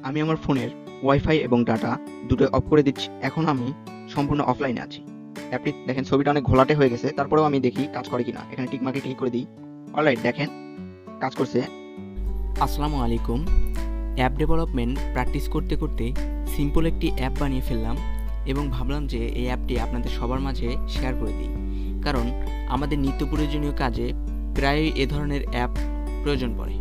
আমি আমার ফোনের ওয়াইফাই এবং ডাটা দুটোই অফ করে দিচ্ছি। এখন আমি সম্পূর্ণ অফলাইনে আছি। অ্যাপটি দেখেন ছবিটা অনেক ঘোলাটে হয়ে গেছে, তারপরেও আমি দেখি কাজ করে কিনা। এখানে টিক মার্কে ক্লিক করে দিই। অলরাইট, দেখেন কাজ করছে। আসসালামু আলাইকুম। অ্যাপ ডেভেলপমেন্ট প্র্যাকটিস করতে করতে সিম্পল একটি অ্যাপ বানিয়ে ফেললাম এবং ভাবলাম যে এই অ্যাপটি আপনাদের সবার মাঝে শেয়ার করে দিই, কারণ আমাদের নিত্য প্রয়োজনীয় কাজে প্রায়ই এ ধরনের অ্যাপ প্রয়োজন পড়ে।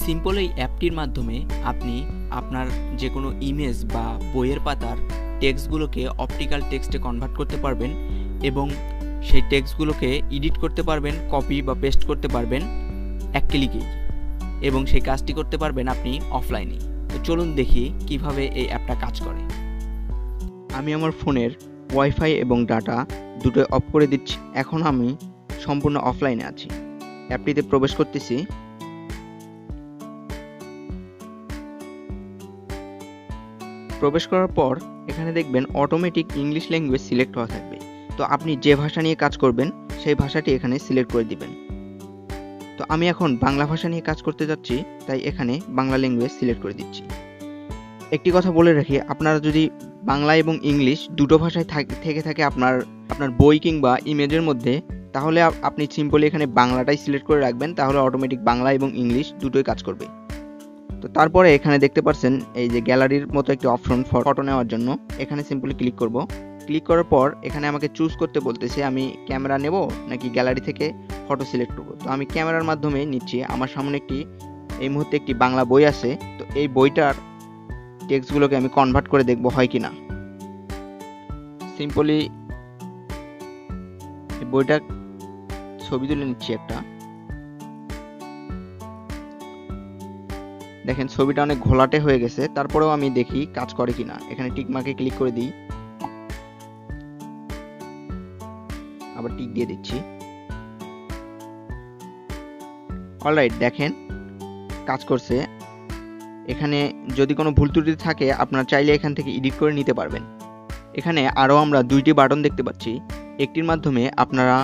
সিম্পল এই অ্যাপটির মাধ্যমে আপনি আপনার যে কোনো ইমেজ বা বইয়ের পাতার টেক্সটগুলোকে অপটিক্যাল টেক্সটে কনভার্ট করতে পারবেন এবং সেই টেক্সটগুলোকে এডিট করতে পারবেন, কপি বা পেস্ট করতে পারবেন এক ক্লিকেই, এবং সেই কাজটি করতে পারবেন আপনি অফলাইনে। তো চলুন দেখি কিভাবে এই অ্যাপটা কাজ করে। আমি আমার ফোনের ওয়াইফাই এবং ডাটা দুটোই অফ করে দিচ্ছি। এখন আমি সম্পূর্ণ অফলাইনে আছি। অ্যাপটিতে প্রবেশ করতেছি। প্রবেশ করার পর এখানে দেখবেন অটোমেটিক ইংলিশ ল্যাঙ্গুয়েজ সিলেক্ট হওয়া থাকবে। তো আপনি যে ভাষা নিয়ে কাজ করবেন সেই ভাষাটি এখানে সিলেক্ট করে দিবেন। তো আমি এখন বাংলা ভাষা নিয়ে কাজ করতে যাচ্ছি, তাই এখানে বাংলা ল্যাঙ্গুয়েজ সিলেক্ট করে দিচ্ছি। একটি কথা বলে রাখি, আপনারা যদি বাংলা এবং ইংলিশ দুটো ভাষায় থেকে থাকে আপনার বই কিংবা ইমেজের মধ্যে, তাহলে আপনি সিম্পলি এখানে বাংলাটাই সিলেক্ট করে রাখবেন, তাহলে অটোমেটিক বাংলা এবং ইংলিশ দুটোই কাজ করবে। তো তারপরে এখানে দেখতে পাচ্ছেন এই যে গ্যালারির মতো একটি অপশন ফটো নেওয়ার জন্য, এখানে সিম্পলি ক্লিক করব। ক্লিক করার পর এখানে আমাকে চুজ করতে বলতেছে আমি ক্যামেরা নেব নাকি গ্যালারি থেকে ফটো সিলেক্ট করব। তো আমি ক্যামেরার মাধ্যমে নিচ্ছি। আমার সামনে এই মুহূর্তে একটি বাংলা বই আছে। তো এই বইটার টেক্সটগুলোকে আমি কনভার্ট করে দেখব হয় কিনা। সিম্পলি এই বইটার ছবি তুলে নিচ্ছি একটা। দেখেন ছবিটা অনেক ঘোলাটে হয়ে গেছে, তারপরেও আমি দেখি কাজ করে কিনা। এখানে টিক মার্কে ক্লিক করে দিই, আবার টিক দিয়ে দিচ্ছি। অলরাইট, দেখেন কাজ করছে। এখানে যদি কোনো ভুল ত্রুটি থাকে আপনারা চাইলে এখান থেকে এডিট করে নিতে পারবেন। এখানে আরও আমরা দুইটি বাটন দেখতে পাচ্ছি। একটির মাধ্যমে আপনারা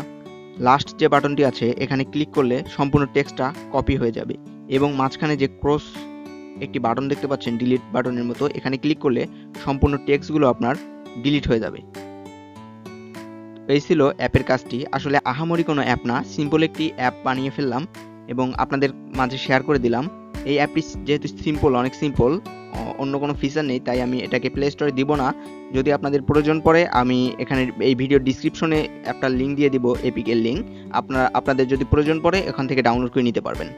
লাস্ট যে বাটনটি আছে এখানে ক্লিক করলে সম্পূর্ণ টেক্সটটা কপি হয়ে যাবে, এবং মাঝখানে যে ক্রস একটি বাটন দেখতে পাচ্ছেন ডিলিট বাটনের মতো, এখানে ক্লিক করলে সম্পূর্ণ টেক্সটগুলো আপনার ডিলিট হয়ে যাবে। এই ছিল অ্যাপের কাজটি। আসলে আহামরি কোনো অ্যাপ না, সিম্পল একটি অ্যাপ বানিয়ে ফেললাম এবং আপনাদের মাঝে শেয়ার করে দিলাম। এই অ্যাপটি যেহেতু সিম্পল, অনেক সিম্পল, অন্য কোনো ফিচার নেই, তাই আমি এটাকে প্লে স্টোরে দিব না। যদি আপনাদের প্রয়োজন পড়ে আমি এখানে এই ভিডিও ডিসক্রিপশনে একটা লিঙ্ক দিয়ে দিব, এপিকের লিঙ্ক। আপনাদের যদি প্রয়োজন পড়ে এখান থেকে ডাউনলোড করে নিতে পারবেন।